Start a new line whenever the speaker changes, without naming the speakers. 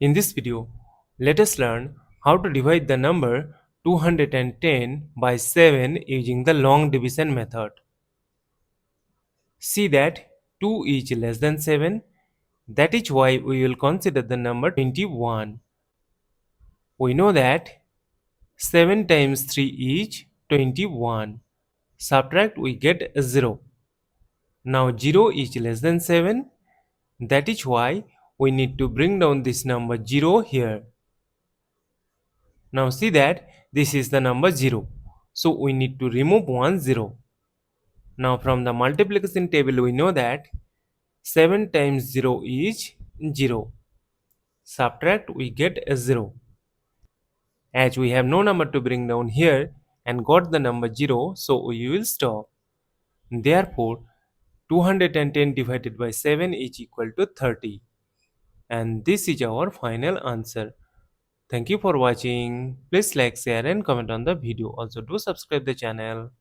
In this video, let us learn how to divide the number 210 by 7 using the long division method. See that 2 is less than 7. That is why we will consider the number 21. We know that 7 times 3 is 21. Subtract, we get 0. Now 0 is less than 7. That is why we need to bring down this number 0 here. Now see that this is the number 0. So we need to remove one 0. Now from the multiplication table we know that 7 times 0 is 0. Subtract, we get a 0. As we have no number to bring down here and got the number 0, so we will stop. Therefore 210 divided by 7 is equal to 30. And this is our final answer. Thank you for watching. Please like, share and comment on the video. Also do subscribe the channel.